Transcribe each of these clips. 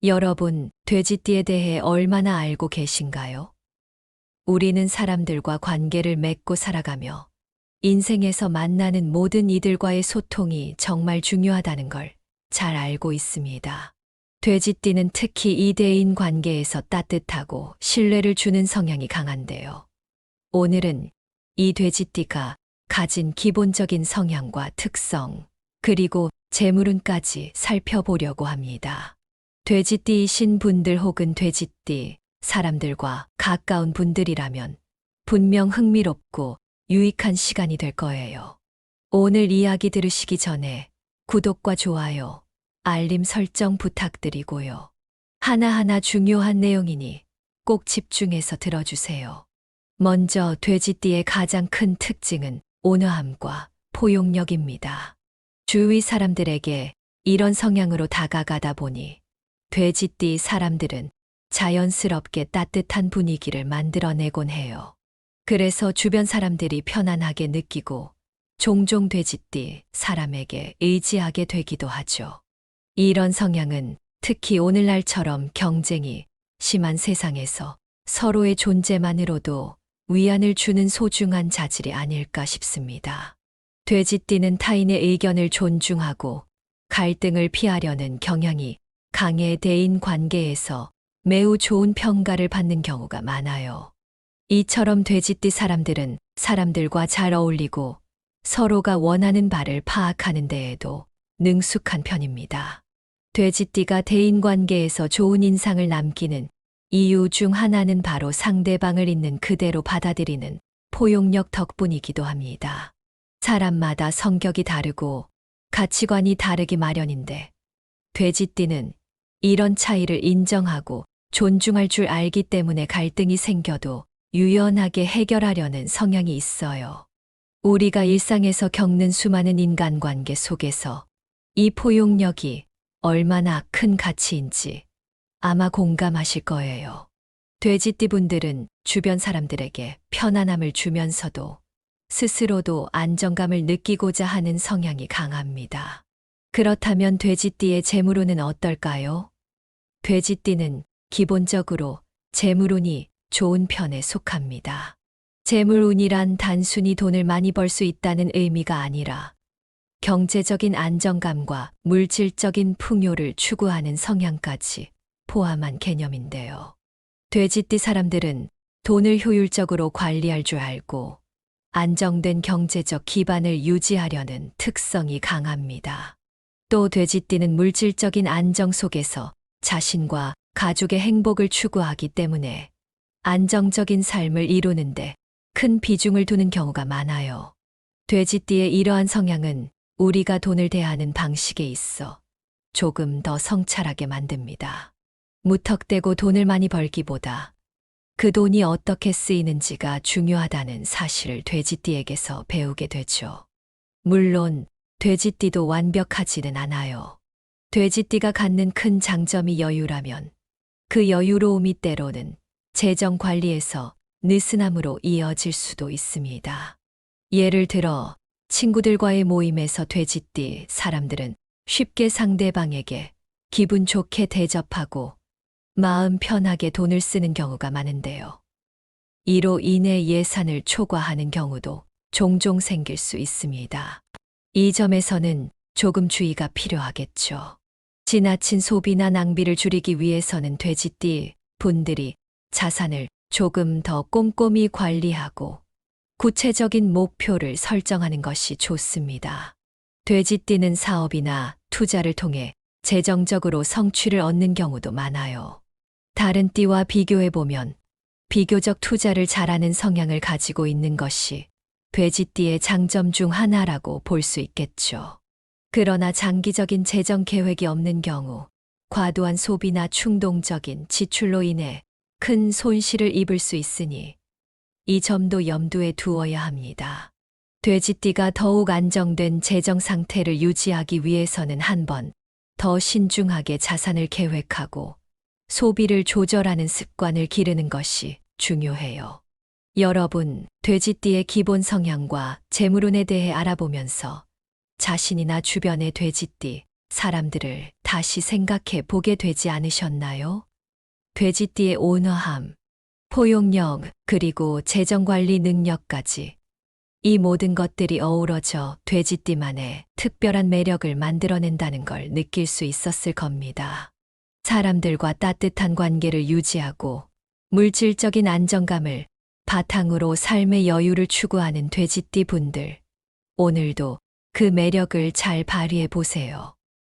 여러분, 돼지띠에 대해 얼마나 알고 계신가요? 우리는 사람들과 관계를 맺고 살아가며 인생에서 만나는 모든 이들과의 소통이 정말 중요하다는 걸 잘 알고 있습니다. 돼지띠는 특히 이대인 관계에서 따뜻하고 신뢰를 주는 성향이 강한데요. 오늘은 이 돼지띠가 가진 기본적인 성향과 특성, 그리고 재물운까지 살펴보려고 합니다. 돼지띠이신 분들 혹은 돼지띠 사람들과 가까운 분들이라면 분명 흥미롭고 유익한 시간이 될 거예요. 오늘 이야기 들으시기 전에 구독과 좋아요, 알림 설정 부탁드리고요. 하나하나 중요한 내용이니 꼭 집중해서 들어주세요. 먼저 돼지띠의 가장 큰 특징은 온화함과 포용력입니다. 주위 사람들에게 이런 성향으로 다가가다 보니 돼지띠 사람들은 자연스럽게 따뜻한 분위기를 만들어내곤 해요. 그래서 주변 사람들이 편안하게 느끼고 종종 돼지띠 사람에게 의지하게 되기도 하죠. 이런 성향은 특히 오늘날처럼 경쟁이 심한 세상에서 서로의 존재만으로도 위안을 주는 소중한 자질이 아닐까 싶습니다. 돼지띠는 타인의 의견을 존중하고 갈등을 피하려는 경향이 강해 대인 관계에서 매우 좋은 평가를 받는 경우가 많아요. 이처럼 돼지띠 사람들은 사람들과 잘 어울리고 서로가 원하는 바를 파악하는 데에도 능숙한 편입니다. 돼지띠가 대인관계에서 좋은 인상을 남기는 이유 중 하나는 바로 상대방을 있는 그대로 받아들이는 포용력 덕분이기도 합니다. 사람마다 성격이 다르고 가치관이 다르기 마련인데 돼지띠는 이런 차이를 인정하고 존중할 줄 알기 때문에 갈등이 생겨도 유연하게 해결하려는 성향이 있어요. 우리가 일상에서 겪는 수많은 인간관계 속에서 이 포용력이 얼마나 큰 가치인지 아마 공감하실 거예요. 돼지띠 분들은 주변 사람들에게 편안함을 주면서도 스스로도 안정감을 느끼고자 하는 성향이 강합니다. 그렇다면 돼지띠의 재물운은 어떨까요? 돼지띠는 기본적으로 재물운이 좋은 편에 속합니다. 재물운이란 단순히 돈을 많이 벌 수 있다는 의미가 아니라 경제적인 안정감과 물질적인 풍요를 추구하는 성향까지 포함한 개념인데요. 돼지띠 사람들은 돈을 효율적으로 관리할 줄 알고 안정된 경제적 기반을 유지하려는 특성이 강합니다. 또 돼지띠는 물질적인 안정 속에서 자신과 가족의 행복을 추구하기 때문에 안정적인 삶을 이루는데 큰 비중을 두는 경우가 많아요. 돼지띠의 이러한 성향은 우리가 돈을 대하는 방식에 있어 조금 더 성찰하게 만듭니다. 무턱대고 돈을 많이 벌기보다 그 돈이 어떻게 쓰이는지가 중요하다는 사실을 돼지띠에게서 배우게 되죠. 물론 돼지띠도 완벽하지는 않아요. 돼지띠가 갖는 큰 장점이 여유라면 그 여유로움이 때로는 재정 관리에서 느슨함으로 이어질 수도 있습니다. 예를 들어 친구들과의 모임에서 돼지띠 사람들은 쉽게 상대방에게 기분 좋게 대접하고 마음 편하게 돈을 쓰는 경우가 많은데요. 이로 인해 예산을 초과하는 경우도 종종 생길 수 있습니다. 이 점에서는 조금 주의가 필요하겠죠. 지나친 소비나 낭비를 줄이기 위해서는 돼지띠 분들이 자산을 조금 더 꼼꼼히 관리하고 구체적인 목표를 설정하는 것이 좋습니다. 돼지띠는 사업이나 투자를 통해 재정적으로 성취를 얻는 경우도 많아요. 다른 띠와 비교해보면 비교적 투자를 잘하는 성향을 가지고 있는 것이 돼지띠의 장점 중 하나라고 볼 수 있겠죠. 그러나 장기적인 재정 계획이 없는 경우 과도한 소비나 충동적인 지출로 인해 큰 손실을 입을 수 있으니 이 점도 염두에 두어야 합니다. 돼지띠가 더욱 안정된 재정 상태를 유지하기 위해서는 한 번 더 신중하게 자산을 계획하고 소비를 조절하는 습관을 기르는 것이 중요해요. 여러분, 돼지띠의 기본 성향과 재물운에 대해 알아보면서 자신이나 주변의 돼지띠 사람들을 다시 생각해 보게 되지 않으셨나요? 돼지띠의 온화함, 포용력, 그리고 재정관리 능력까지. 이 모든 것들이 어우러져 돼지띠만의 특별한 매력을 만들어낸다는 걸 느낄 수 있었을 겁니다. 사람들과 따뜻한 관계를 유지하고 물질적인 안정감을 바탕으로 삶의 여유를 추구하는 돼지띠 분들. 오늘도 그 매력을 잘 발휘해 보세요.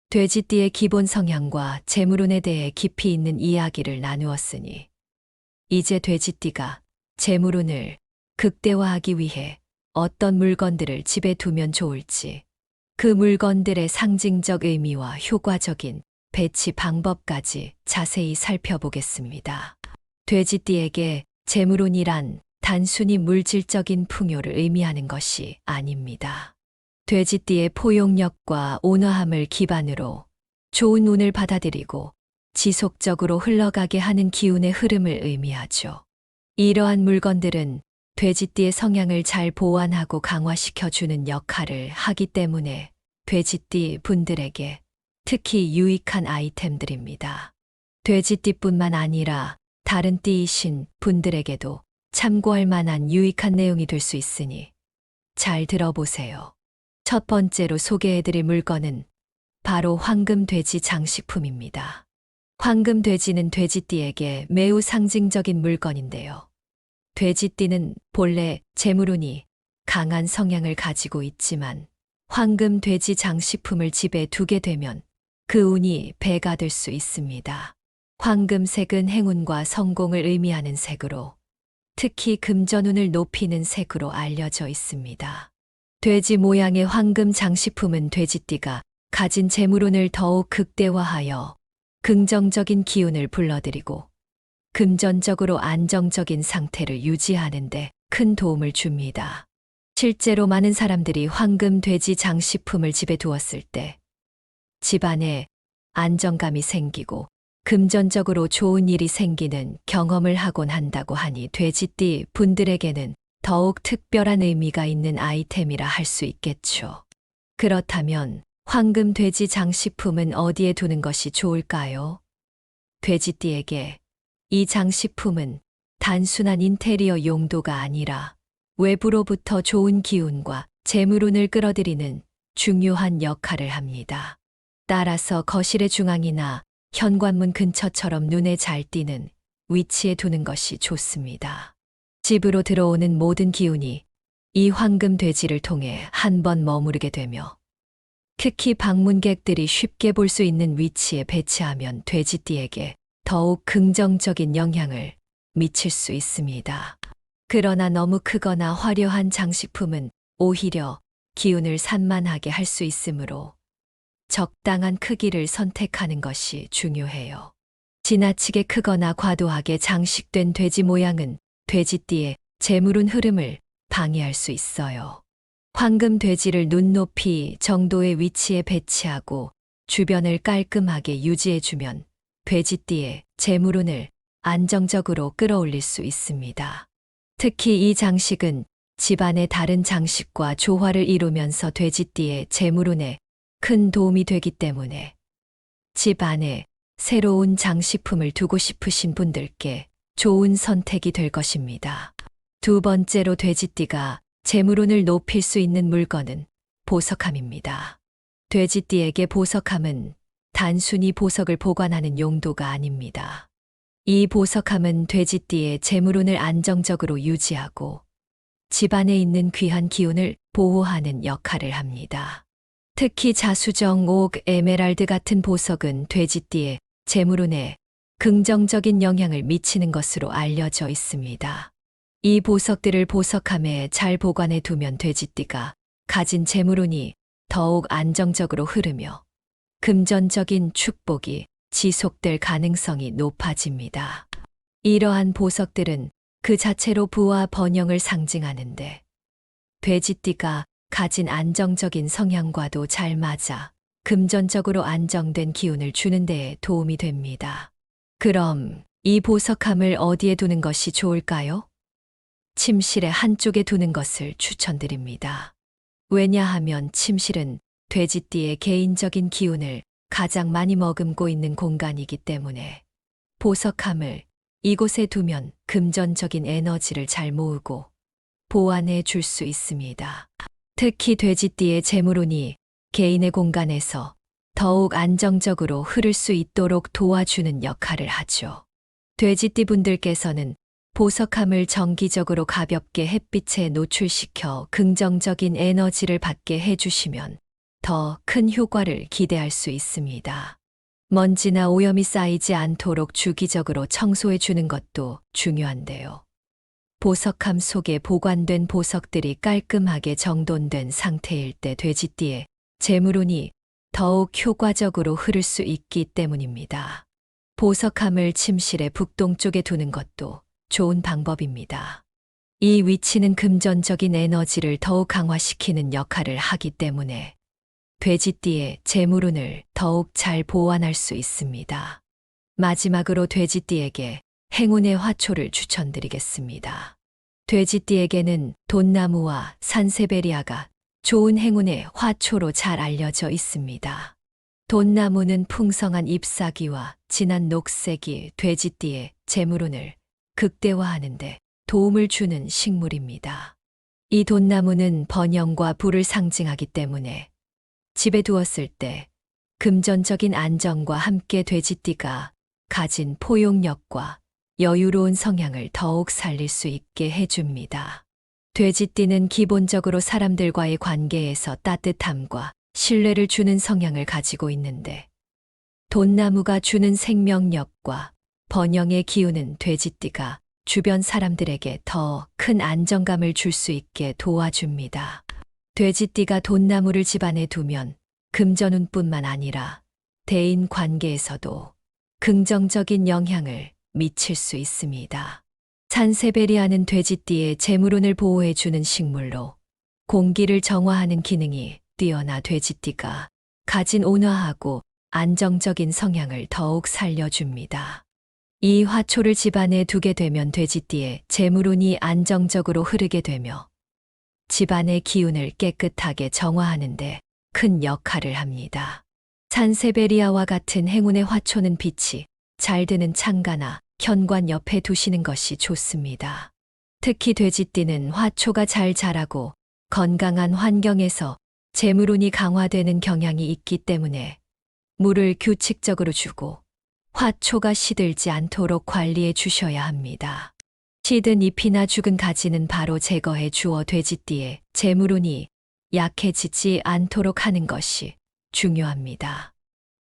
돼지띠의 기본 성향과 재물운에 대해 깊이 있는 이야기를 나누었으니, 이제 돼지띠가 재물운을 극대화하기 위해 어떤 물건들을 집에 두면 좋을지, 그 물건들의 상징적 의미와 효과적인 배치 방법까지 자세히 살펴보겠습니다. 돼지띠에게 재물운이란 단순히 물질적인 풍요를 의미하는 것이 아닙니다. 돼지띠의 포용력과 온화함을 기반으로 좋은 운을 받아들이고 지속적으로 흘러가게 하는 기운의 흐름을 의미하죠. 이러한 물건들은 돼지띠의 성향을 잘 보완하고 강화시켜주는 역할을 하기 때문에 돼지띠 분들에게 특히 유익한 아이템들입니다. 돼지띠뿐만 아니라 다른 띠이신 분들에게도 참고할 만한 유익한 내용이 될 수 있으니 잘 들어보세요. 첫 번째로 소개해드릴 물건은 바로 황금돼지 장식품입니다. 황금돼지는 돼지띠에게 매우 상징적인 물건인데요. 돼지띠는 본래 재물운이 강한 성향을 가지고 있지만 황금돼지 장식품을 집에 두게 되면 그 운이 배가 될 수 있습니다. 황금색은 행운과 성공을 의미하는 색으로, 특히 금전운을 높이는 색으로 알려져 있습니다. 돼지 모양의 황금 장식품은 돼지띠가 가진 재물운을 더욱 극대화하여 긍정적인 기운을 불러들이고 금전적으로 안정적인 상태를 유지하는 데 큰 도움을 줍니다. 실제로 많은 사람들이 황금 돼지 장식품을 집에 두었을 때 집안에 안정감이 생기고 금전적으로 좋은 일이 생기는 경험을 하곤 한다고 하니 돼지띠 분들에게는 더욱 특별한 의미가 있는 아이템이라 할 수 있겠죠. 그렇다면 황금 돼지 장식품은 어디에 두는 것이 좋을까요? 돼지띠에게 이 장식품은 단순한 인테리어 용도가 아니라 외부로부터 좋은 기운과 재물운을 끌어들이는 중요한 역할을 합니다. 따라서 거실의 중앙이나 현관문 근처처럼 눈에 잘 띄는 위치에 두는 것이 좋습니다. 집으로 들어오는 모든 기운이 이 황금 돼지를 통해 한 번 머무르게 되며, 특히 방문객들이 쉽게 볼 수 있는 위치에 배치하면 돼지띠에게 더욱 긍정적인 영향을 미칠 수 있습니다. 그러나 너무 크거나 화려한 장식품은 오히려 기운을 산만하게 할 수 있으므로 적당한 크기를 선택하는 것이 중요해요. 지나치게 크거나 과도하게 장식된 돼지 모양은 돼지띠의 재물운 흐름을 방해할 수 있어요. 황금 돼지를 눈높이 정도의 위치에 배치하고 주변을 깔끔하게 유지해주면 돼지띠의 재물운을 안정적으로 끌어올릴 수 있습니다. 특히 이 장식은 집안의 다른 장식과 조화를 이루면서 돼지띠의 재물운에 큰 도움이 되기 때문에 집 안에 새로운 장식품을 두고 싶으신 분들께 좋은 선택이 될 것입니다. 두 번째로 돼지띠가 재물운을 높일 수 있는 물건은 보석함입니다. 돼지띠에게 보석함은 단순히 보석을 보관하는 용도가 아닙니다. 이 보석함은 돼지띠의 재물운을 안정적으로 유지하고 집안에 있는 귀한 기운을 보호하는 역할을 합니다. 특히 자수정, 옥, 에메랄드 같은 보석은 돼지띠의 재물운에 긍정적인 영향을 미치는 것으로 알려져 있습니다. 이 보석들을 보석함에 잘 보관해 두면 돼지띠가 가진 재물운이 더욱 안정적으로 흐르며 금전적인 축복이 지속될 가능성이 높아집니다. 이러한 보석들은 그 자체로 부와 번영을 상징하는데 돼지띠가 가진 안정적인 성향과도 잘 맞아 금전적으로 안정된 기운을 주는 데에 도움이 됩니다. 그럼 이 보석함을 어디에 두는 것이 좋을까요? 침실의 한쪽에 두는 것을 추천드립니다. 왜냐하면 침실은 돼지띠의 개인적인 기운을 가장 많이 머금고 있는 공간이기 때문에 보석함을 이곳에 두면 금전적인 에너지를 잘 모으고 보완해 줄 수 있습니다. 특히 돼지띠의 재물운이 개인의 공간에서 더욱 안정적으로 흐를 수 있도록 도와주는 역할을 하죠. 돼지띠 분들께서는 보석함을 정기적으로 가볍게 햇빛에 노출시켜 긍정적인 에너지를 받게 해주시면 더 큰 효과를 기대할 수 있습니다. 먼지나 오염이 쌓이지 않도록 주기적으로 청소해 주는 것도 중요한데요. 보석함 속에 보관된 보석들이 깔끔하게 정돈된 상태일 때 돼지띠의 재물운이 더욱 효과적으로 흐를 수 있기 때문입니다. 보석함을 침실의 북동쪽에 두는 것도 좋은 방법입니다. 이 위치는 금전적인 에너지를 더욱 강화시키는 역할을 하기 때문에 돼지띠의 재물운을 더욱 잘 보완할 수 있습니다. 마지막으로 돼지띠에게 행운의 화초를 추천드리겠습니다. 돼지띠에게는 돈나무와 산세베리아가 좋은 행운의 화초로 잘 알려져 있습니다. 돈나무는 풍성한 잎사귀와 진한 녹색이 돼지띠의 재물운을 극대화하는 데 도움을 주는 식물입니다. 이 돈나무는 번영과 부를 상징하기 때문에 집에 두었을 때 금전적인 안정과 함께 돼지띠가 가진 포용력과 여유로운 성향을 더욱 살릴 수 있게 해줍니다. 돼지띠는 기본적으로 사람들과의 관계에서 따뜻함과 신뢰를 주는 성향을 가지고 있는데 돈나무가 주는 생명력과 번영의 기운은 돼지띠가 주변 사람들에게 더 큰 안정감을 줄 수 있게 도와줍니다. 돼지띠가 돈나무를 집안에 두면 금전운뿐만 아니라 대인 관계에서도 긍정적인 영향을 미칠 수 있습니다. 산세베리아는 돼지띠의 재물운을 보호해주는 식물로 공기를 정화하는 기능이 뛰어나 돼지띠가 가진 온화하고 안정적인 성향을 더욱 살려줍니다. 이 화초를 집안에 두게 되면 돼지띠의 재물운이 안정적으로 흐르게 되며 집안의 기운을 깨끗하게 정화하는 데 큰 역할을 합니다. 산세베리아와 같은 행운의 화초는 빛이 잘 드는 창가나 현관 옆에 두시는 것이 좋습니다. 특히 돼지띠는 화초가 잘 자라고 건강한 환경에서 재물운이 강화되는 경향이 있기 때문에 물을 규칙적으로 주고 화초가 시들지 않도록 관리해 주셔야 합니다. 시든 잎이나 죽은 가지는 바로 제거해 주어 돼지띠의 재물운이 약해지지 않도록 하는 것이 중요합니다.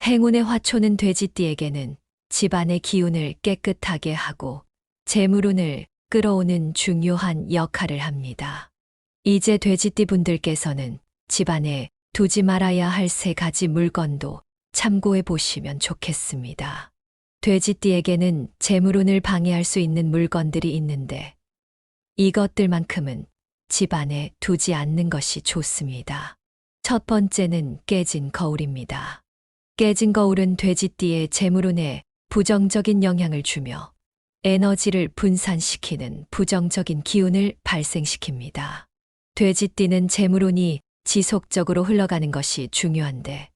행운의 화초는 돼지띠에게는 집안의 기운을 깨끗하게 하고 재물운을 끌어오는 중요한 역할을 합니다. 이제 돼지띠 분들께서는 집안에 두지 말아야 할 3가지 물건도 참고해 보시면 좋겠습니다. 돼지띠에게는 재물운을 방해할 수 있는 물건들이 있는데 이것들만큼은 집안에 두지 않는 것이 좋습니다. 첫 번째는 깨진 거울입니다. 깨진 거울은 돼지띠의 재물운에 부정적인 영향을 주며 에너지를 분산시키는 부정적인 기운을 발생시킵니다. 돼지띠는 재물운이 지속적으로 흘러가는 것이 중요한데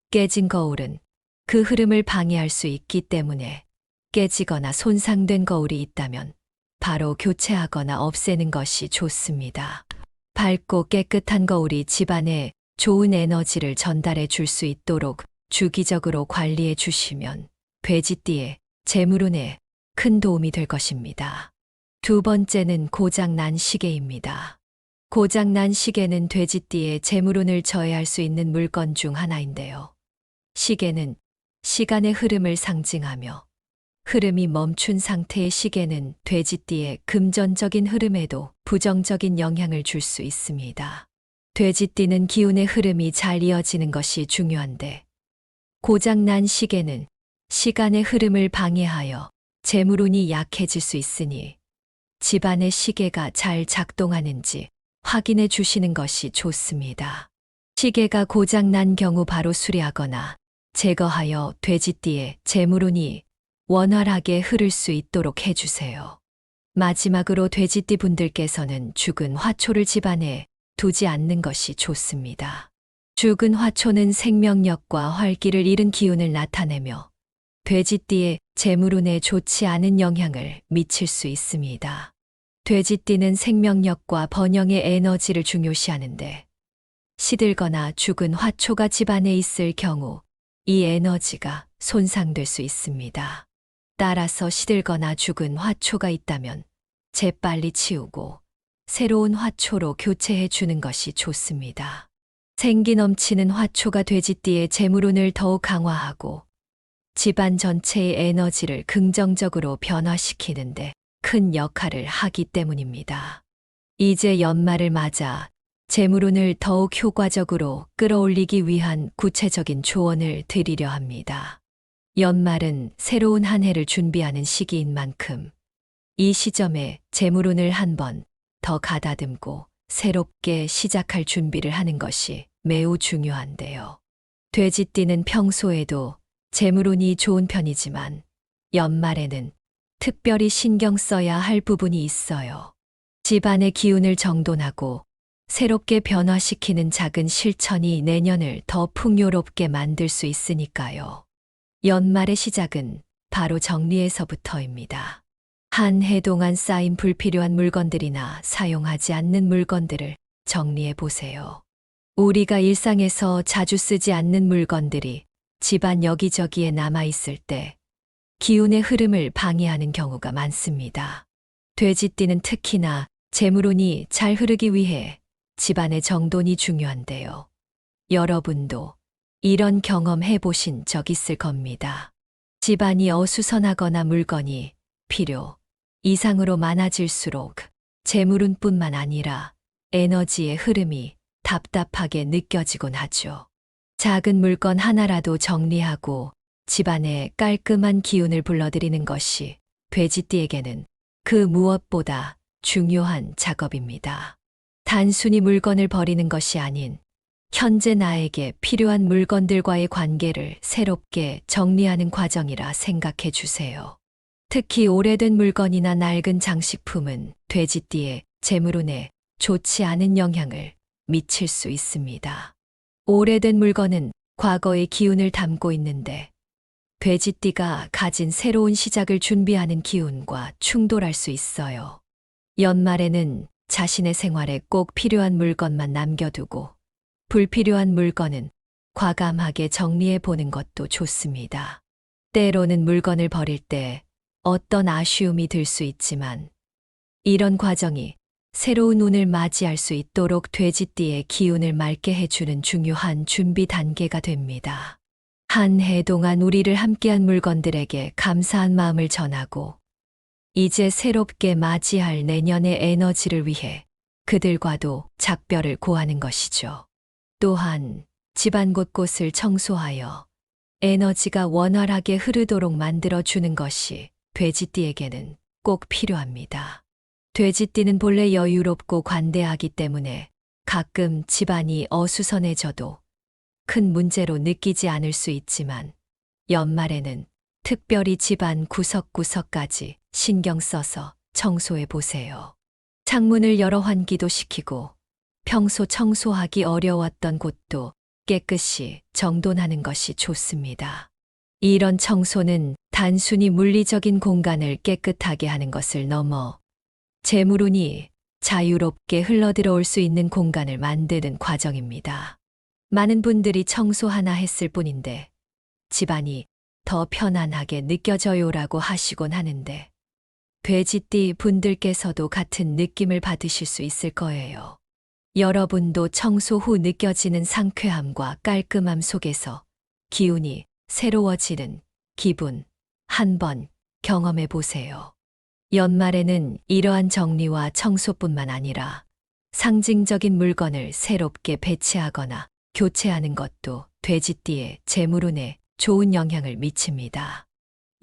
깨진 거울은 그 흐름을 방해할 수 있기 때문에 깨지거나 손상된 거울이 있다면 바로 교체하거나 없애는 것이 좋습니다. 밝고 깨끗한 거울이 집안에 좋은 에너지를 전달해 줄 수 있도록 주기적으로 관리해 주시면 돼지띠의 재물운에 큰 도움이 될 것입니다. 두 번째는 고장난 시계입니다. 고장난 시계는 돼지띠의 재물운을 저해할 수 있는 물건 중 하나인데요. 시계는 시간의 흐름을 상징하며 흐름이 멈춘 상태의 시계는 돼지띠의 금전적인 흐름에도 부정적인 영향을 줄 수 있습니다. 돼지띠는 기운의 흐름이 잘 이어지는 것이 중요한데 고장난 시계는 시간의 흐름을 방해하여 재물운이 약해질 수 있으니 집안의 시계가 잘 작동하는지 확인해 주시는 것이 좋습니다. 시계가 고장난 경우 바로 수리하거나 제거하여 돼지띠의 재물운이 원활하게 흐를 수 있도록 해주세요. 마지막으로 돼지띠 분들께서는 죽은 화초를 집안에 두지 않는 것이 좋습니다. 죽은 화초는 생명력과 활기를 잃은 기운을 나타내며 돼지띠에 재물운에 좋지 않은 영향을 미칠 수 있습니다. 돼지띠는 생명력과 번영의 에너지를 중요시하는데 시들거나 죽은 화초가 집안에 있을 경우 이 에너지가 손상될 수 있습니다. 따라서 시들거나 죽은 화초가 있다면 재빨리 치우고 새로운 화초로 교체해 주는 것이 좋습니다. 생기 넘치는 화초가 돼지띠의 재물운을 더욱 강화하고 집안 전체의 에너지를 긍정적으로 변화시키는데 큰 역할을 하기 때문입니다. 이제 연말을 맞아 재물운을 더욱 효과적으로 끌어올리기 위한 구체적인 조언을 드리려 합니다. 연말은 새로운 한 해를 준비하는 시기인 만큼 이 시점에 재물운을 한 번 더 가다듬고 새롭게 시작할 준비를 하는 것이 매우 중요한데요. 돼지띠는 평소에도 재물운이 좋은 편이지만 연말에는 특별히 신경 써야 할 부분이 있어요. 집안의 기운을 정돈하고 새롭게 변화시키는 작은 실천이 내년을 더 풍요롭게 만들 수 있으니까요. 연말의 시작은 바로 정리에서부터입니다. 한 해 동안 쌓인 불필요한 물건들이나 사용하지 않는 물건들을 정리해 보세요. 우리가 일상에서 자주 쓰지 않는 물건들이 집안 여기저기에 남아있을 때 기운의 흐름을 방해하는 경우가 많습니다. 돼지띠는 특히나 재물운이 잘 흐르기 위해 집안의 정돈이 중요한데요. 여러분도 이런 경험 해보신 적 있을 겁니다. 집안이 어수선하거나 물건이 필요 이상으로 많아질수록 재물운뿐만 아니라 에너지의 흐름이 답답하게 느껴지곤 하죠. 작은 물건 하나라도 정리하고 집안에 깔끔한 기운을 불러들이는 것이 돼지띠에게는 그 무엇보다 중요한 작업입니다. 단순히 물건을 버리는 것이 아닌 현재 나에게 필요한 물건들과의 관계를 새롭게 정리하는 과정이라 생각해 주세요. 특히 오래된 물건이나 낡은 장식품은 돼지띠의 재물운에 좋지 않은 영향을 미칠 수 있습니다. 오래된 물건은 과거의 기운을 담고 있는데 돼지띠가 가진 새로운 시작을 준비하는 기운과 충돌할 수 있어요. 연말에는 자신의 생활에 꼭 필요한 물건만 남겨두고 불필요한 물건은 과감하게 정리해 보는 것도 좋습니다. 때로는 물건을 버릴 때 어떤 아쉬움이 들 수 있지만 이런 과정이 새로운 운을 맞이할 수 있도록 돼지띠의 기운을 맑게 해주는 중요한 준비 단계가 됩니다. 한 해 동안 우리를 함께한 물건들에게 감사한 마음을 전하고 이제 새롭게 맞이할 내년의 에너지를 위해 그들과도 작별을 고하는 것이죠. 또한 집안 곳곳을 청소하여 에너지가 원활하게 흐르도록 만들어주는 것이 돼지띠에게는 꼭 필요합니다. 돼지띠는 본래 여유롭고 관대하기 때문에 가끔 집안이 어수선해져도 큰 문제로 느끼지 않을 수 있지만 연말에는 특별히 집안 구석구석까지 신경 써서 청소해 보세요. 창문을 여러 환기도 시키고 평소 청소하기 어려웠던 곳도 깨끗이 정돈하는 것이 좋습니다. 이런 청소는 단순히 물리적인 공간을 깨끗하게 하는 것을 넘어 재물운이 자유롭게 흘러들어올 수 있는 공간을 만드는 과정입니다. 많은 분들이 청소 하나 했을 뿐인데 집안이 더 편안하게 느껴져요라고 하시곤 하는데 돼지띠 분들께서도 같은 느낌을 받으실 수 있을 거예요. 여러분도 청소 후 느껴지는 상쾌함과 깔끔함 속에서 기운이 새로워지는 기분 한번 경험해 보세요. 연말에는 이러한 정리와 청소뿐만 아니라 상징적인 물건을 새롭게 배치하거나 교체하는 것도 돼지띠의 재물운에 좋은 영향을 미칩니다.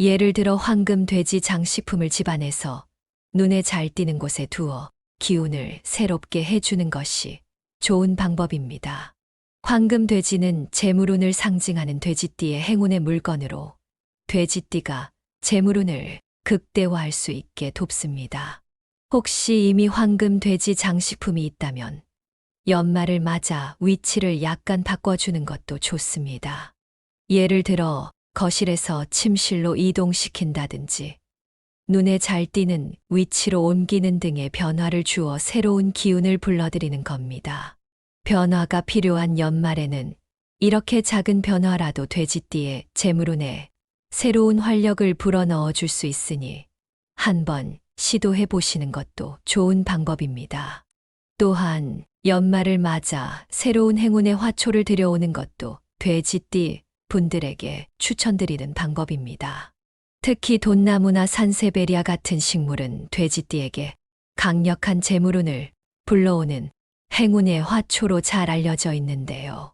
예를 들어 황금 돼지 장식품을 집안에서 눈에 잘 띄는 곳에 두어 기운을 새롭게 해주는 것이 좋은 방법입니다. 황금 돼지는 재물운을 상징하는 돼지띠의 행운의 물건으로 돼지띠가 재물운을 극대화할 수 있게 돕습니다. 혹시 이미 황금 돼지 장식품이 있다면 연말을 맞아 위치를 약간 바꿔주는 것도 좋습니다. 예를 들어 거실에서 침실로 이동시킨다든지 눈에 잘 띄는 위치로 옮기는 등의 변화를 주어 새로운 기운을 불러들이는 겁니다. 변화가 필요한 연말에는 이렇게 작은 변화라도 돼지띠의 재물운에 새로운 활력을 불어넣어 줄 수 있으니 한번 시도해 보시는 것도 좋은 방법입니다. 또한 연말을 맞아 새로운 행운의 화초를 들여오는 것도 돼지띠 분들에게 추천드리는 방법입니다. 특히 돈나무나 산세베리아 같은 식물은 돼지띠에게 강력한 재물운을 불러오는 행운의 화초로 잘 알려져 있는데요.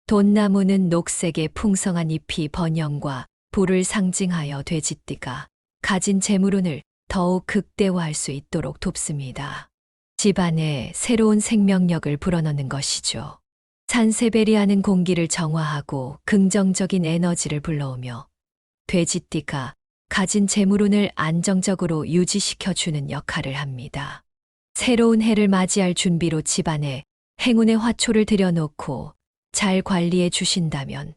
돈나무는 녹색의 풍성한 잎이 번영과 부를 상징하여 돼지띠가 가진 재물운을 더욱 극대화할 수 있도록 돕습니다. 집안에 새로운 생명력을 불어넣는 것이죠. 산세베리아는 공기를 정화하고 긍정적인 에너지를 불러오며 돼지띠가 가진 재물운을 안정적으로 유지시켜주는 역할을 합니다. 새로운 해를 맞이할 준비로 집안에 행운의 화초를 들여놓고 잘 관리해 주신다면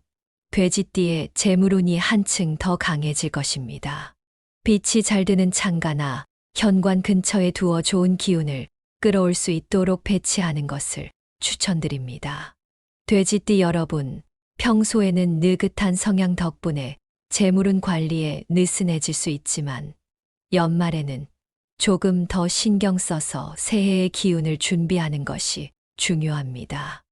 돼지띠의 재물운이 한층 더 강해질 것입니다. 빛이 잘 드는 창가나 현관 근처에 두어 좋은 기운을 끌어올 수 있도록 배치하는 것을 추천드립니다. 돼지띠 여러분, 평소에는 느긋한 성향 덕분에 재물운 관리에 느슨해질 수 있지만 연말에는 조금 더 신경 써서 새해의 기운을 준비하는 것이 중요합니다.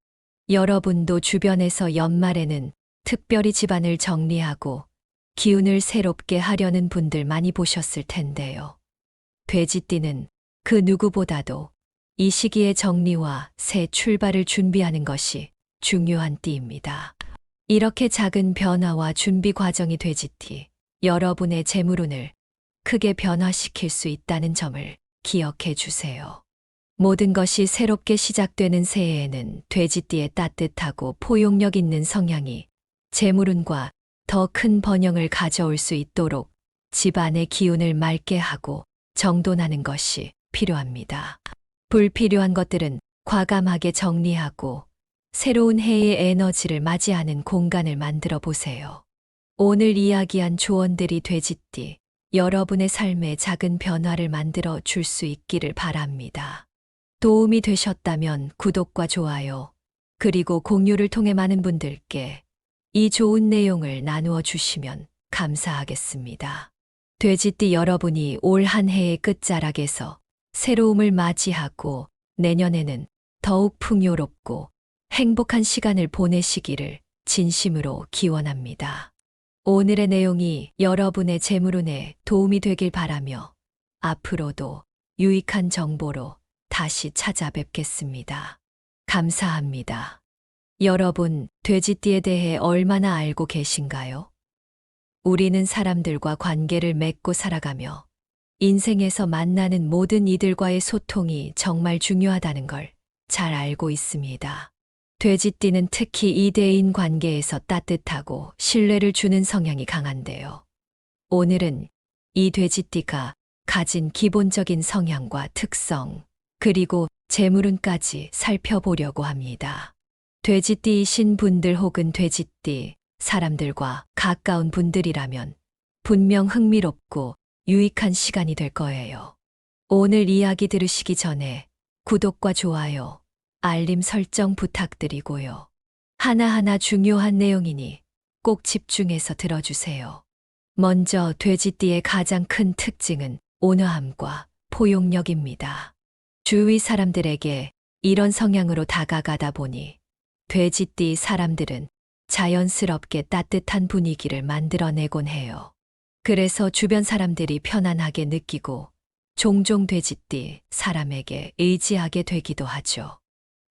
여러분도 주변에서 연말에는 특별히 집안을 정리하고 기운을 새롭게 하려는 분들 많이 보셨을 텐데요. 돼지띠는 그 누구보다도 이 시기의 정리와 새 출발을 준비하는 것이 중요한 띠입니다. 이렇게 작은 변화와 준비 과정이 돼지띠 여러분의 재물운을 크게 변화시킬 수 있다는 점을 기억해 주세요. 모든 것이 새롭게 시작되는 새해에는 돼지띠의 따뜻하고 포용력 있는 성향이 재물운과 더 큰 번영을 가져올 수 있도록 집안의 기운을 맑게 하고 정돈하는 것이 필요합니다. 불필요한 것들은 과감하게 정리하고 새로운 해의 에너지를 맞이하는 공간을 만들어 보세요. 오늘 이야기한 조언들이 돼지띠 여러분의 삶에 작은 변화를 만들어 줄 수 있기를 바랍니다. 도움이 되셨다면 구독과 좋아요, 그리고 공유를 통해 많은 분들께 이 좋은 내용을 나누어 주시면 감사하겠습니다. 돼지띠 여러분이 올 한 해의 끝자락에서 새로움을 맞이하고 내년에는 더욱 풍요롭고 행복한 시간을 보내시기를 진심으로 기원합니다. 오늘의 내용이 여러분의 재물운에 도움이 되길 바라며 앞으로도 유익한 정보로 다시 찾아뵙겠습니다. 감사합니다. 여러분, 돼지띠에 대해 얼마나 알고 계신가요? 우리는 사람들과 관계를 맺고 살아가며 인생에서 만나는 모든 이들과의 소통이 정말 중요하다는 걸 잘 알고 있습니다. 돼지띠는 특히 이대인 관계에서 따뜻하고 신뢰를 주는 성향이 강한데요. 오늘은 이 돼지띠가 가진 기본적인 성향과 특성, 그리고 재물운까지 살펴보려고 합니다. 돼지띠이신 분들 혹은 돼지띠 사람들과 가까운 분들이라면 분명 흥미롭고 유익한 시간이 될 거예요. 오늘 이야기 들으시기 전에 구독과 좋아요, 알림 설정 부탁드리고요. 하나하나 중요한 내용이니 꼭 집중해서 들어주세요. 먼저 돼지띠의 가장 큰 특징은 온화함과 포용력입니다. 주위 사람들에게 이런 성향으로 다가가다 보니 돼지띠 사람들은 자연스럽게 따뜻한 분위기를 만들어내곤 해요. 그래서 주변 사람들이 편안하게 느끼고 종종 돼지띠 사람에게 의지하게 되기도 하죠.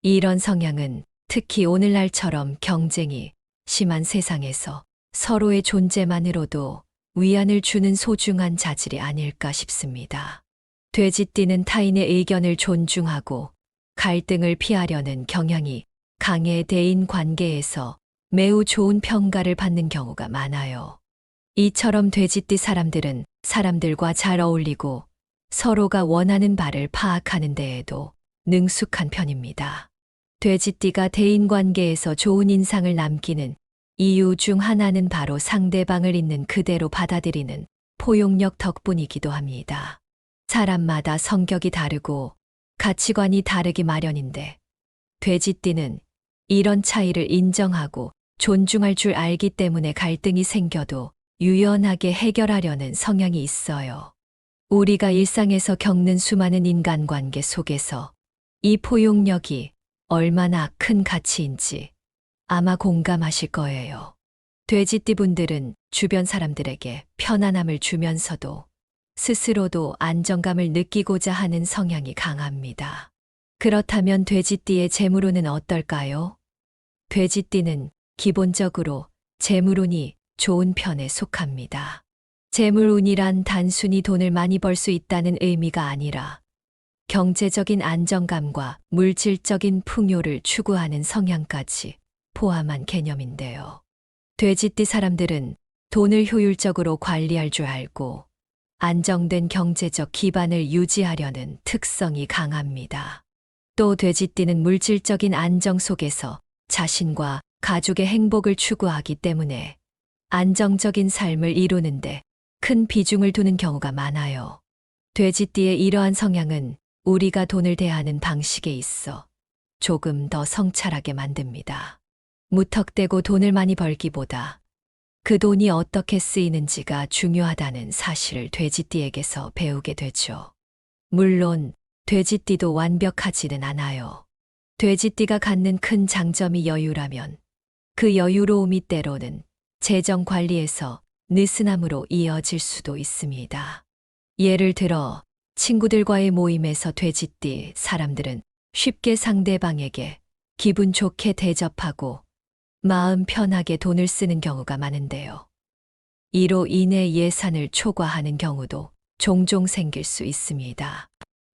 이런 성향은 특히 오늘날처럼 경쟁이 심한 세상에서 서로의 존재만으로도 위안을 주는 소중한 자질이 아닐까 싶습니다. 돼지띠는 타인의 의견을 존중하고 갈등을 피하려는 경향이 강해 대인 관계에서 매우 좋은 평가를 받는 경우가 많아요. 이처럼 돼지띠 사람들은 사람들과 잘 어울리고 서로가 원하는 바를 파악하는 데에도 능숙한 편입니다. 돼지띠가 대인관계에서 좋은 인상을 남기는 이유 중 하나는 바로 상대방을 있는 그대로 받아들이는 포용력 덕분이기도 합니다. 사람마다 성격이 다르고 가치관이 다르기 마련인데 돼지띠는 이런 차이를 인정하고 존중할 줄 알기 때문에 갈등이 생겨도 유연하게 해결하려는 성향이 있어요. 우리가 일상에서 겪는 수많은 인간관계 속에서 이 포용력이 얼마나 큰 가치인지 아마 공감하실 거예요. 돼지띠 분들은 주변 사람들에게 편안함을 주면서도 스스로도 안정감을 느끼고자 하는 성향이 강합니다. 그렇다면 돼지띠의 재물운은 어떨까요? 돼지띠는 기본적으로 재물운이 좋은 편에 속합니다. 재물운이란 단순히 돈을 많이 벌 수 있다는 의미가 아니라 경제적인 안정감과 물질적인 풍요를 추구하는 성향까지 포함한 개념인데요. 돼지띠 사람들은 돈을 효율적으로 관리할 줄 알고 안정된 경제적 기반을 유지하려는 특성이 강합니다. 또 돼지띠는 물질적인 안정 속에서 자신과 가족의 행복을 추구하기 때문에 안정적인 삶을 이루는데 큰 비중을 두는 경우가 많아요. 돼지띠의 이러한 성향은 우리가 돈을 대하는 방식에 있어 조금 더 성찰하게 만듭니다. 무턱대고 돈을 많이 벌기보다 그 돈이 어떻게 쓰이는지가 중요하다는 사실을 돼지띠에게서 배우게 되죠. 물론 돼지띠도 완벽하지는 않아요. 돼지띠가 갖는 큰 장점이 여유라면 그 여유로움이 때로는 재정 관리에서 느슨함으로 이어질 수도 있습니다. 예를 들어 친구들과의 모임에서 돼지띠 사람들은 쉽게 상대방에게 기분 좋게 대접하고 마음 편하게 돈을 쓰는 경우가 많은데요. 이로 인해 예산을 초과하는 경우도 종종 생길 수 있습니다.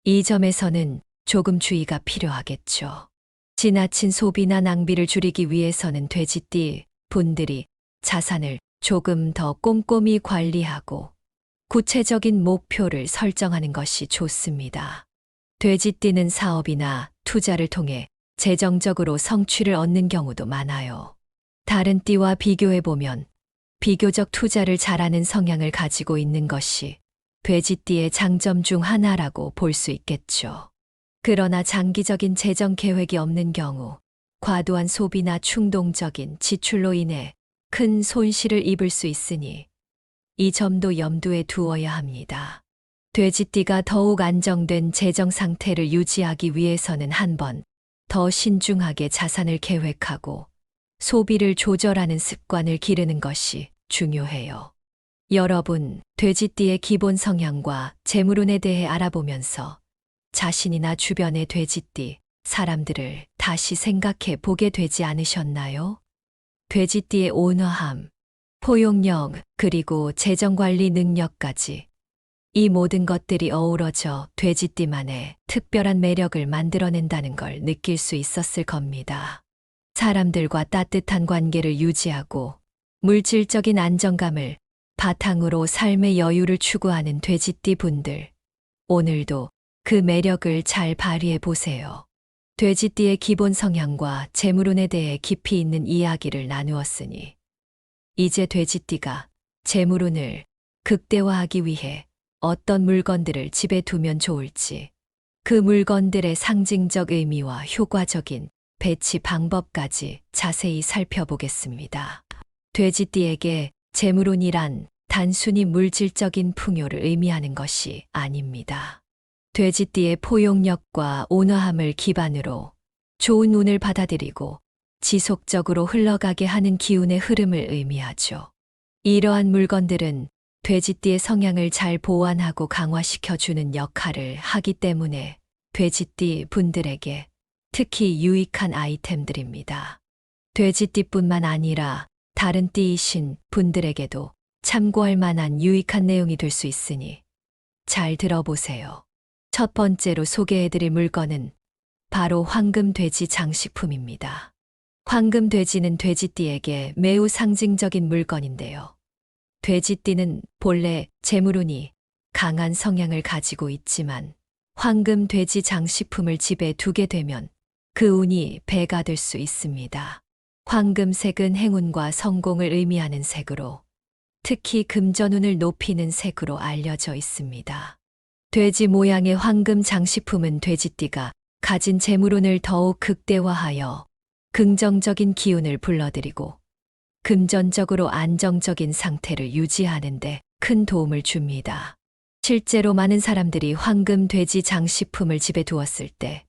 이 점에서는 조금 주의가 필요하겠죠. 지나친 소비나 낭비를 줄이기 위해서는 돼지띠 분들이 자산을 조금 더 꼼꼼히 관리하고 구체적인 목표를 설정하는 것이 좋습니다. 돼지띠는 사업이나 투자를 통해 재정적으로 성취를 얻는 경우도 많아요. 다른 띠와 비교해보면 비교적 투자를 잘하는 성향을 가지고 있는 것이 돼지띠의 장점 중 하나라고 볼 수 있겠죠. 그러나 장기적인 재정 계획이 없는 경우 과도한 소비나 충동적인 지출로 인해 큰 손실을 입을 수 있으니 이 점도 염두에 두어야 합니다. 돼지띠가 더욱 안정된 재정 상태를 유지하기 위해서는 한 번 더 신중하게 자산을 계획하고 소비를 조절하는 습관을 기르는 것이 중요해요. 여러분, 돼지띠의 기본 성향과 재물운에 대해 알아보면서 자신이나 주변의 돼지띠 사람들을 다시 생각해 보게 되지 않으셨나요? 돼지띠의 온화함, 포용력, 그리고 재정관리 능력까지 이 모든 것들이 어우러져 돼지띠만의 특별한 매력을 만들어낸다는 걸 느낄 수 있었을 겁니다. 사람들과 따뜻한 관계를 유지하고 물질적인 안정감을 바탕으로 삶의 여유를 추구하는 돼지띠 분들, 오늘도 그 매력을 잘 발휘해 보세요. 돼지띠의 기본 성향과 재물운에 대해 깊이 있는 이야기를 나누었으니 이제 돼지띠가 재물운을 극대화하기 위해 어떤 물건들을 집에 두면 좋을지, 그 물건들의 상징적 의미와 효과적인 배치 방법까지 자세히 살펴보겠습니다. 돼지띠에게 재물운이란 단순히 물질적인 풍요를 의미하는 것이 아닙니다. 돼지띠의 포용력과 온화함을 기반으로 좋은 운을 받아들이고 지속적으로 흘러가게 하는 기운의 흐름을 의미하죠. 이러한 물건들은 돼지띠의 성향을 잘 보완하고 강화시켜주는 역할을 하기 때문에 돼지띠 분들에게 특히 유익한 아이템들입니다. 돼지띠뿐만 아니라 다른 띠이신 분들에게도 참고할 만한 유익한 내용이 될 수 있으니 잘 들어보세요. 첫 번째로 소개해드릴 물건은 바로 황금돼지 장식품입니다. 황금돼지는 돼지띠에게 매우 상징적인 물건인데요. 돼지띠는 본래 재물운이 강한 성향을 가지고 있지만 황금돼지 장식품을 집에 두게 되면 그 운이 배가 될 수 있습니다. 황금색은 행운과 성공을 의미하는 색으로, 특히 금전운을 높이는 색으로 알려져 있습니다. 돼지 모양의 황금 장식품은 돼지띠가 가진 재물운을 더욱 극대화하여 긍정적인 기운을 불러들이고 금전적으로 안정적인 상태를 유지하는 데 큰 도움을 줍니다. 실제로 많은 사람들이 황금 돼지 장식품을 집에 두었을 때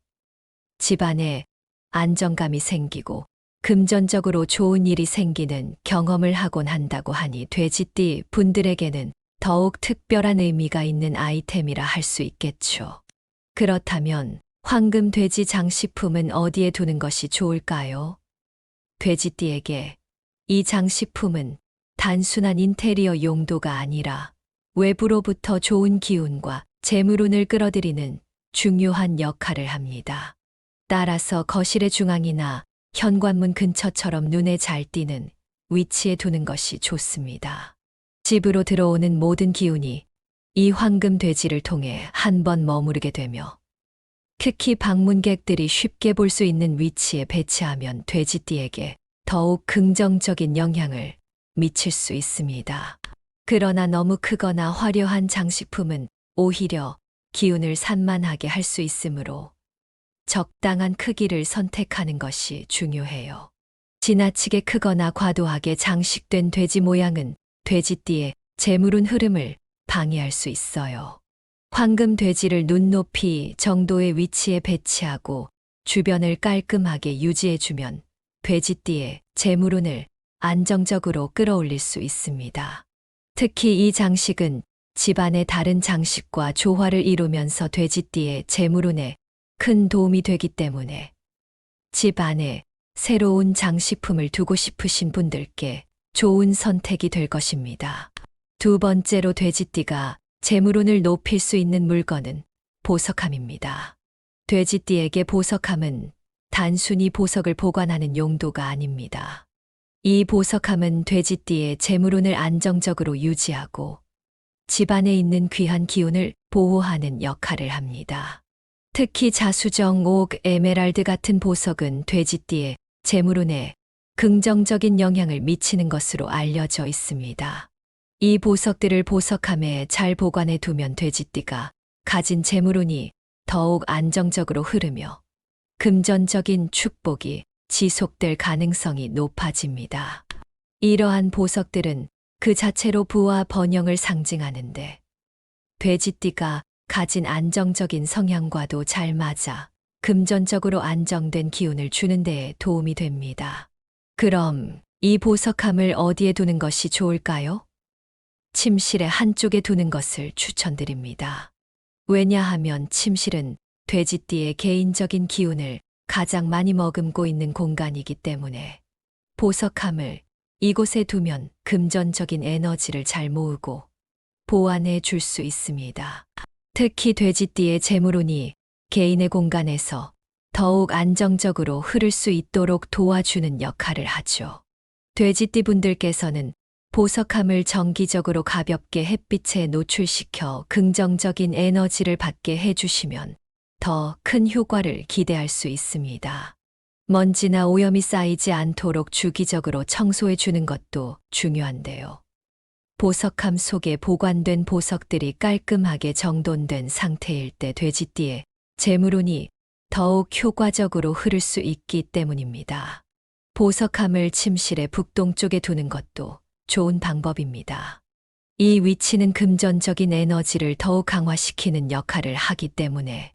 집안에 안정감이 생기고 금전적으로 좋은 일이 생기는 경험을 하곤 한다고 하니 돼지띠 분들에게는 더욱 특별한 의미가 있는 아이템이라 할 수 있겠죠. 그렇다면 황금 돼지 장식품은 어디에 두는 것이 좋을까요? 돼지띠에게 이 장식품은 단순한 인테리어 용도가 아니라 외부로부터 좋은 기운과 재물운을 끌어들이는 중요한 역할을 합니다. 따라서 거실의 중앙이나 현관문 근처처럼 눈에 잘 띄는 위치에 두는 것이 좋습니다. 집으로 들어오는 모든 기운이 이 황금 돼지를 통해 한 번 머무르게 되며 특히 방문객들이 쉽게 볼 수 있는 위치에 배치하면 돼지띠에게 더욱 긍정적인 영향을 미칠 수 있습니다. 그러나 너무 크거나 화려한 장식품은 오히려 기운을 산만하게 할 수 있으므로 적당한 크기를 선택하는 것이 중요해요. 지나치게 크거나 과도하게 장식된 돼지 모양은 돼지띠의 재물운 흐름을 방해할 수 있어요. 황금 돼지를 눈높이 정도의 위치에 배치하고 주변을 깔끔하게 유지해주면 돼지띠의 재물운을 안정적으로 끌어올릴 수 있습니다. 특히 이 장식은 집안의 다른 장식과 조화를 이루면서 돼지띠의 재물운에 큰 도움이 되기 때문에 집 안에 새로운 장식품을 두고 싶으신 분들께 좋은 선택이 될 것입니다. 두 번째로 돼지띠가 재물운을 높일 수 있는 물건은 보석함입니다. 돼지띠에게 보석함은 단순히 보석을 보관하는 용도가 아닙니다. 이 보석함은 돼지띠의 재물운을 안정적으로 유지하고 집안에 있는 귀한 기운을 보호하는 역할을 합니다. 특히 자수정, 옥, 에메랄드 같은 보석은 돼지띠의 재물운에 긍정적인 영향을 미치는 것으로 알려져 있습니다. 이 보석들을 보석함에 잘 보관해 두면 돼지띠가 가진 재물운이 더욱 안정적으로 흐르며 금전적인 축복이 지속될 가능성이 높아집니다. 이러한 보석들은 그 자체로 부와 번영을 상징하는데 돼지띠가 가진 안정적인 성향과도 잘 맞아 금전적으로 안정된 기운을 주는 데에 도움이 됩니다. 그럼 이 보석함을 어디에 두는 것이 좋을까요? 침실의 한쪽에 두는 것을 추천드립니다. 왜냐하면 침실은 돼지띠의 개인적인 기운을 가장 많이 머금고 있는 공간이기 때문에 보석함을 이곳에 두면 금전적인 에너지를 잘 모으고 보완해 줄 수 있습니다. 특히 돼지띠의 재물운이 개인의 공간에서 더욱 안정적으로 흐를 수 있도록 도와주는 역할을 하죠. 돼지띠 분들께서는 보석함을 정기적으로 가볍게 햇빛에 노출시켜 긍정적인 에너지를 받게 해주시면 더 큰 효과를 기대할 수 있습니다. 먼지나 오염이 쌓이지 않도록 주기적으로 청소해 주는 것도 중요한데요. 보석함 속에 보관된 보석들이 깔끔하게 정돈된 상태일 때 돼지띠의 재물운이 더욱 효과적으로 흐를 수 있기 때문입니다. 보석함을 침실의 북동쪽에 두는 것도 좋은 방법입니다. 이 위치는 금전적인 에너지를 더욱 강화시키는 역할을 하기 때문에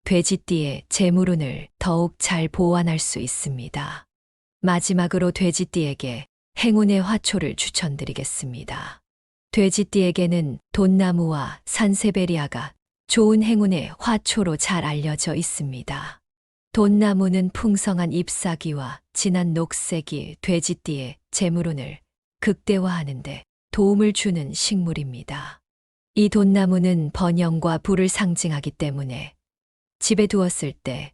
돼지띠의 재물운을 더욱 잘 보완할 수 있습니다. 마지막으로 돼지띠에게 행운의 화초를 추천드리겠습니다. 돼지띠에게는 돈나무와 산세베리아가 좋은 행운의 화초로 잘 알려져 있습니다. 돈나무는 풍성한 잎사귀와 진한 녹색이 돼지띠의 재물운을 극대화하는 데 도움을 주는 식물입니다. 이 돈나무는 번영과 부를 상징하기 때문에 집에 두었을 때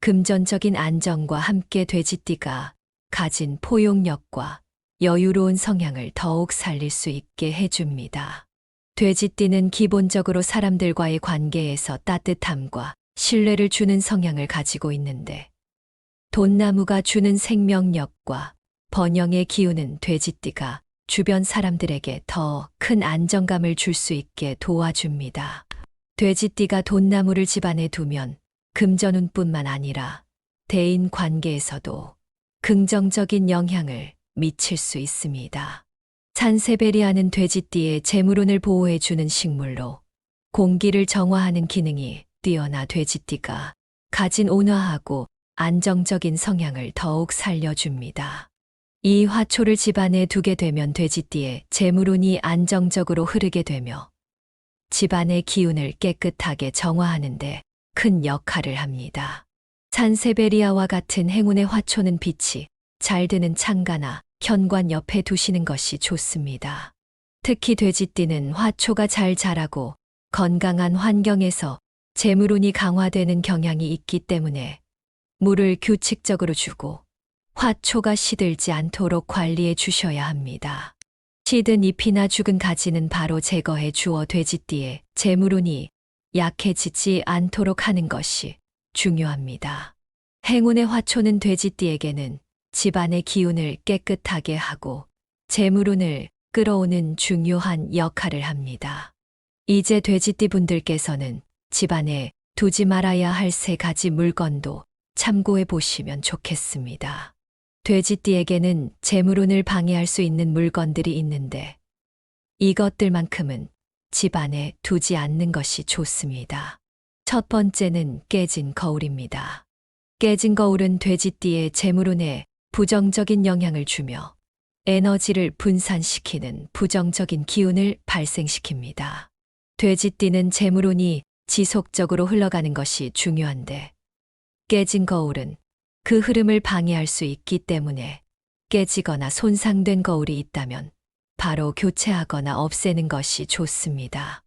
금전적인 안정과 함께 돼지띠가 가진 포용력과 여유로운 성향을 더욱 살릴 수 있게 해줍니다. 돼지띠는 기본적으로 사람들과의 관계에서 따뜻함과 신뢰를 주는 성향을 가지고 있는데 돈나무가 주는 생명력과 번영의 기운은 돼지띠가 주변 사람들에게 더 큰 안정감을 줄 수 있게 도와줍니다. 돼지띠가 돈나무를 집안에 두면 금전운뿐만 아니라 대인 관계에서도 긍정적인 영향을 미칠 수 있습니다. 산세베리아는 돼지띠의 재물운을 보호해주는 식물로 공기를 정화하는 기능이 뛰어나 돼지띠가 가진 온화하고 안정적인 성향을 더욱 살려줍니다. 이 화초를 집안에 두게 되면 돼지띠의 재물운이 안정적으로 흐르게 되며 집안의 기운을 깨끗하게 정화하는 데 큰 역할을 합니다. 산세베리아와 같은 행운의 화초는 빛이 잘 드는 창가나 현관 옆에 두시는 것이 좋습니다. 특히 돼지띠는 화초가 잘 자라고 건강한 환경에서 재물운이 강화되는 경향이 있기 때문에 물을 규칙적으로 주고 화초가 시들지 않도록 관리해 주셔야 합니다. 시든 잎이나 죽은 가지는 바로 제거해 주어 돼지띠의 재물운이 약해지지 않도록 하는 것이 중요합니다. 행운의 화초는 돼지띠에게는 집안의 기운을 깨끗하게 하고 재물운을 끌어오는 중요한 역할을 합니다. 이제 돼지띠 분들께서는 집안에 두지 말아야 할 3가지 물건도 참고해 보시면 좋겠습니다. 돼지띠에게는 재물운을 방해할 수 있는 물건들이 있는데 이것들만큼은 집안에 두지 않는 것이 좋습니다. 첫 번째는 깨진 거울입니다. 깨진 거울은 돼지띠의 재물운에 부정적인 영향을 주며 에너지를 분산시키는 부정적인 기운을 발생시킵니다. 돼지띠는 재물운이 지속적으로 흘러가는 것이 중요한데 깨진 거울은 그 흐름을 방해할 수 있기 때문에 깨지거나 손상된 거울이 있다면 바로 교체하거나 없애는 것이 좋습니다.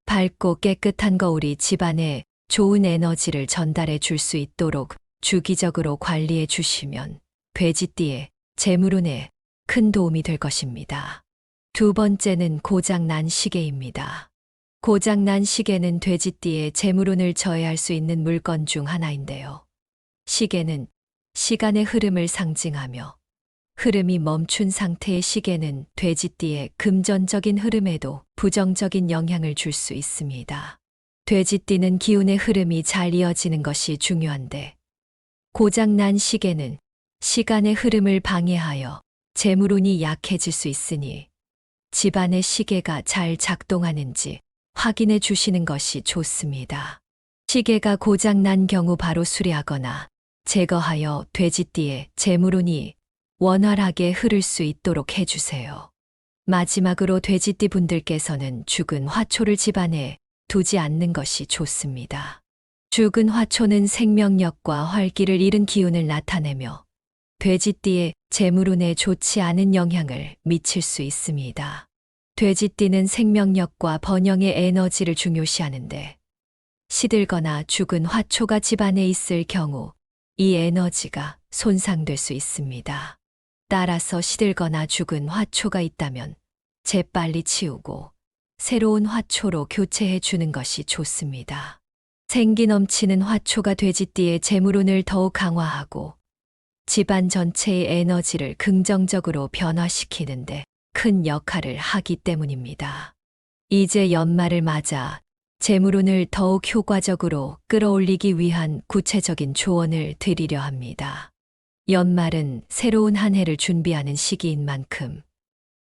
밝고 깨끗한 거울이 집안에 좋은 에너지를 전달해 줄 수 있도록 주기적으로 관리해 주시면 돼지띠의 재물운에 큰 도움이 될 것입니다. 두 번째는 고장난 시계입니다. 고장난 시계는 돼지띠의 재물운을 저해할 수 있는 물건 중 하나인데요. 시계는 시간의 흐름을 상징하며 흐름이 멈춘 상태의 시계는 돼지띠의 금전적인 흐름에도 부정적인 영향을 줄 수 있습니다. 돼지띠는 기운의 흐름이 잘 이어지는 것이 중요한데 고장난 시계는 시간의 흐름을 방해하여 재물운이 약해질 수 있으니 집안의 시계가 잘 작동하는지 확인해 주시는 것이 좋습니다. 시계가 고장난 경우 바로 수리하거나 제거하여 돼지띠의 재물운이 원활하게 흐를 수 있도록 해주세요. 마지막으로 돼지띠 분들께서는 죽은 화초를 집안에 두지 않는 것이 좋습니다. 죽은 화초는 생명력과 활기를 잃은 기운을 나타내며 돼지띠의 재물운에 좋지 않은 영향을 미칠 수 있습니다. 돼지띠는 생명력과 번영의 에너지를 중요시하는데 시들거나 죽은 화초가 집안에 있을 경우 이 에너지가 손상될 수 있습니다. 따라서 시들거나 죽은 화초가 있다면 재빨리 치우고 새로운 화초로 교체해 주는 것이 좋습니다. 생기 넘치는 화초가 돼지띠의 재물운을 더욱 강화하고 집안 전체의 에너지를 긍정적으로 변화시키는데 큰 역할을 하기 때문입니다. 이제 연말을 맞아 재물운을 더욱 효과적으로 끌어올리기 위한 구체적인 조언을 드리려 합니다. 연말은 새로운 한 해를 준비하는 시기인 만큼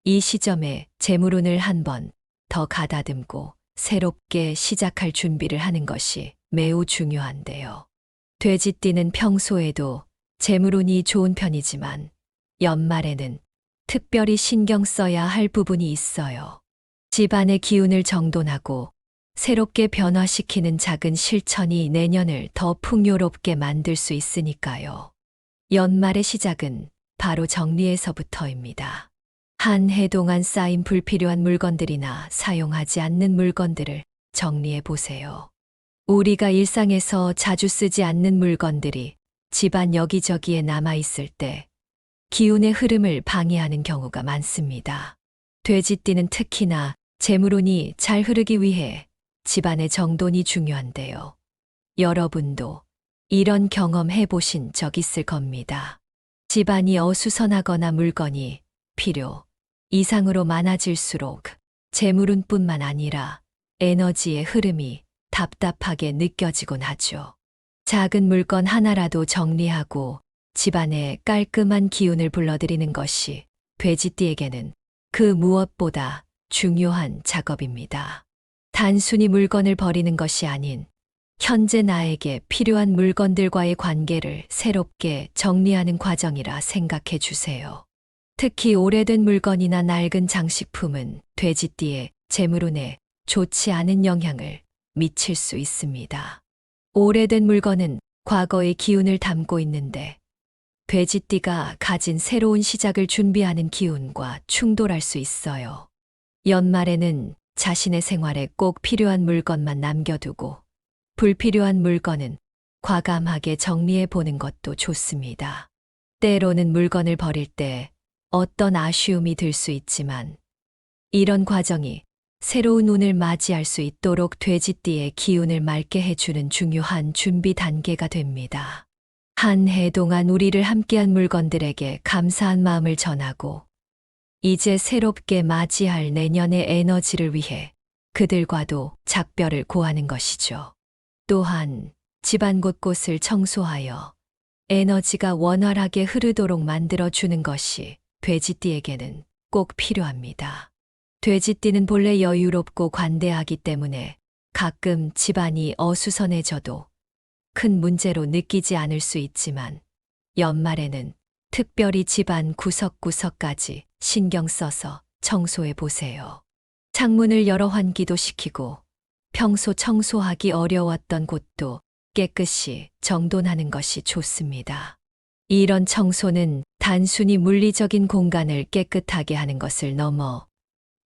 이 시점에 재물운을 한번 더 가다듬고 새롭게 시작할 준비를 하는 것이 매우 중요한데요. 돼지띠는 평소에도 재물운이 좋은 편이지만 연말에는 특별히 신경 써야 할 부분이 있어요. 집안의 기운을 정돈하고 새롭게 변화시키는 작은 실천이 내년을 더 풍요롭게 만들 수 있으니까요. 연말의 시작은 바로 정리에서부터입니다. 한 해 동안 쌓인 불필요한 물건들이나 사용하지 않는 물건들을 정리해 보세요. 우리가 일상에서 자주 쓰지 않는 물건들이 집안 여기저기에 남아있을 때 기운의 흐름을 방해하는 경우가 많습니다. 돼지띠는 특히나 재물운이 잘 흐르기 위해 집안의 정돈이 중요한데요. 여러분도 이런 경험 해보신 적 있을 겁니다. 집안이 어수선하거나 물건이 필요 이상으로 많아질수록 재물운뿐만 아니라 에너지의 흐름이 답답하게 느껴지곤 하죠. 작은 물건 하나라도 정리하고 집안에 깔끔한 기운을 불러들이는 것이 돼지띠에게는 그 무엇보다 중요한 작업입니다. 단순히 물건을 버리는 것이 아닌 현재 나에게 필요한 물건들과의 관계를 새롭게 정리하는 과정이라 생각해 주세요. 특히 오래된 물건이나 낡은 장식품은 돼지띠의 재물운에 좋지 않은 영향을 미칠 수 있습니다. 오래된 물건은 과거의 기운을 담고 있는데 돼지띠가 가진 새로운 시작을 준비하는 기운과 충돌할 수 있어요. 연말에는 자신의 생활에 꼭 필요한 물건만 남겨두고 불필요한 물건은 과감하게 정리해 보는 것도 좋습니다. 때로는 물건을 버릴 때 어떤 아쉬움이 들 수 있지만 이런 과정이 새로운 운을 맞이할 수 있도록 돼지띠의 기운을 맑게 해주는 중요한 준비 단계가 됩니다. 한 해 동안 우리를 함께한 물건들에게 감사한 마음을 전하고 이제 새롭게 맞이할 내년의 에너지를 위해 그들과도 작별을 고하는 것이죠. 또한 집안 곳곳을 청소하여 에너지가 원활하게 흐르도록 만들어주는 것이 돼지띠에게는 꼭 필요합니다. 돼지띠는 본래 여유롭고 관대하기 때문에 가끔 집안이 어수선해져도 큰 문제로 느끼지 않을 수 있지만 연말에는 특별히 집안 구석구석까지 신경 써서 청소해 보세요. 창문을 여러 환기도 시키고 평소 청소하기 어려웠던 곳도 깨끗이 정돈하는 것이 좋습니다. 이런 청소는 단순히 물리적인 공간을 깨끗하게 하는 것을 넘어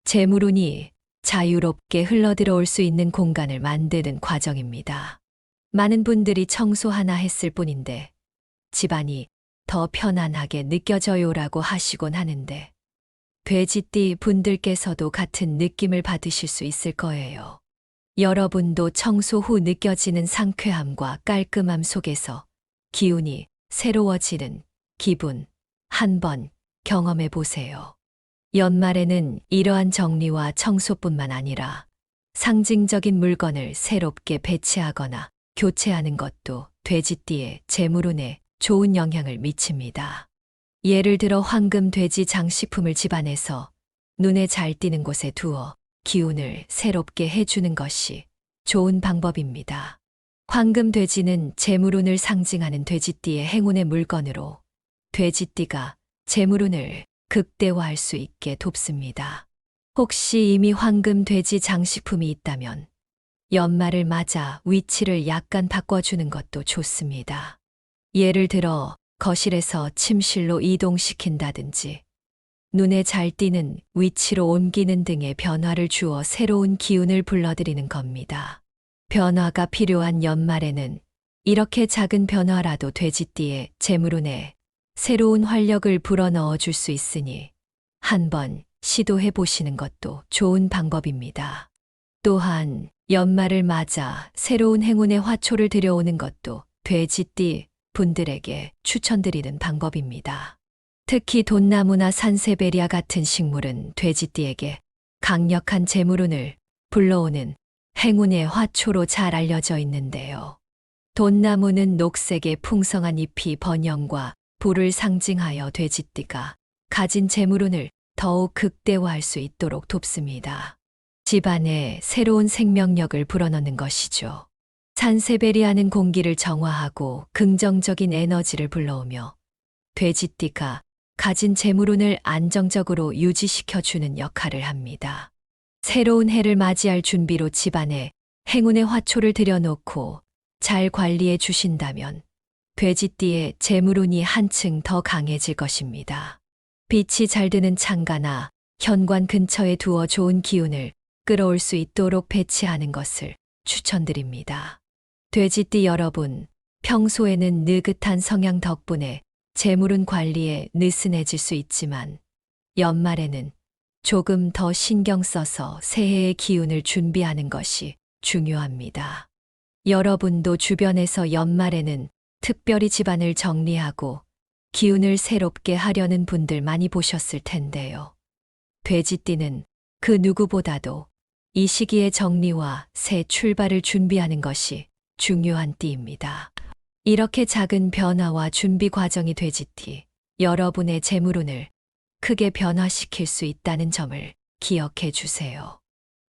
재물운이 자유롭게 흘러들어올 수 있는 공간을 만드는 과정입니다. 많은 분들이 청소 하나 했을 뿐인데 집안이 더 편안하게 느껴져요라고 하시곤 하는데 돼지띠 분들께서도 같은 느낌을 받으실 수 있을 거예요. 여러분도 청소 후 느껴지는 상쾌함과 깔끔함 속에서 기운이 새로워지는 기분 한번 경험해 보세요. 연말에는 이러한 정리와 청소뿐만 아니라 상징적인 물건을 새롭게 배치하거나 교체하는 것도 돼지띠의 재물운에 좋은 영향을 미칩니다. 예를 들어 황금 돼지 장식품을 집안에서 눈에 잘 띄는 곳에 두어 기운을 새롭게 해주는 것이 좋은 방법입니다. 황금 돼지는 재물운을 상징하는 돼지띠의 행운의 물건으로 돼지띠가 재물운을 극대화할 수 있게 돕습니다. 혹시 이미 황금 돼지 장식품이 있다면 연말을 맞아 위치를 약간 바꿔주는 것도 좋습니다. 예를 들어 거실에서 침실로 이동시킨다든지 눈에 잘 띄는 위치로 옮기는 등의 변화를 주어 새로운 기운을 불러들이는 겁니다. 변화가 필요한 연말에는 이렇게 작은 변화라도 돼지띠의 재물운에 새로운 활력을 불어넣어 줄 수 있으니 한번 시도해 보시는 것도 좋은 방법입니다. 또한 연말을 맞아 새로운 행운의 화초를 들여오는 것도 돼지띠 분들에게 추천드리는 방법입니다. 특히 돈나무나 산세베리아 같은 식물은 돼지띠에게 강력한 재물운을 불러오는 행운의 화초로 잘 알려져 있는데요. 돈나무는 녹색의 풍성한 잎이 번영과 불을 상징하여 돼지띠가 가진 재물운을 더욱 극대화할 수 있도록 돕습니다. 집안에 새로운 생명력을 불어넣는 것이죠. 산세베리아는 공기를 정화하고 긍정적인 에너지를 불러오며 돼지띠가 가진 재물운을 안정적으로 유지시켜주는 역할을 합니다. 새로운 해를 맞이할 준비로 집안에 행운의 화초를 들여놓고 잘 관리해 주신다면 돼지띠의 재물운이 한층 더 강해질 것입니다. 빛이 잘 드는 창가나 현관 근처에 두어 좋은 기운을 끌어올 수 있도록 배치하는 것을 추천드립니다. 돼지띠 여러분, 평소에는 느긋한 성향 덕분에 재물운 관리에 느슨해질 수 있지만 연말에는 조금 더 신경 써서 새해의 기운을 준비하는 것이 중요합니다. 여러분도 주변에서 연말에는 특별히 집안을 정리하고 기운을 새롭게 하려는 분들 많이 보셨을 텐데요. 돼지띠는 그 누구보다도 이 시기에 정리와 새 출발을 준비하는 것이 중요한 띠입니다. 이렇게 작은 변화와 준비 과정이 돼지띠, 여러분의 재물운을 크게 변화시킬 수 있다는 점을 기억해 주세요.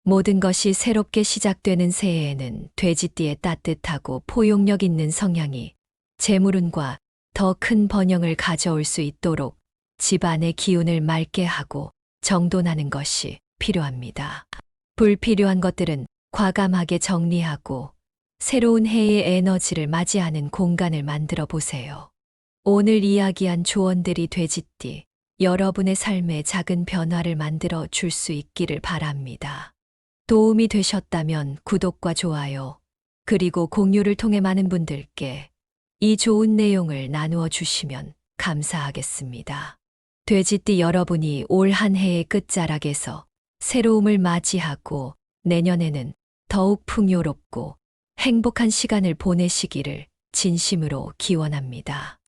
모든 것이 새롭게 시작되는 새해에는 돼지띠의 따뜻하고 포용력 있는 성향이 재물운과 더 큰 번영을 가져올 수 있도록 집안의 기운을 맑게 하고 정돈하는 것이 필요합니다. 불필요한 것들은 과감하게 정리하고 새로운 해의 에너지를 맞이하는 공간을 만들어 보세요. 오늘 이야기한 조언들이 돼지띠, 여러분의 삶에 작은 변화를 만들어 줄 수 있기를 바랍니다. 도움이 되셨다면 구독과 좋아요, 그리고 공유를 통해 많은 분들께 이 좋은 내용을 나누어 주시면 감사하겠습니다. 돼지띠 여러분이 올 한 해의 끝자락에서 새로움을 맞이하고 내년에는 더욱 풍요롭고 행복한 시간을 보내시기를 진심으로 기원합니다.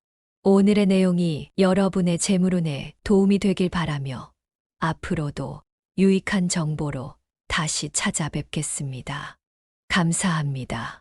오늘의 내용이 여러분의 재물운에 도움이 되길 바라며 앞으로도 유익한 정보로 다시 찾아뵙겠습니다. 감사합니다.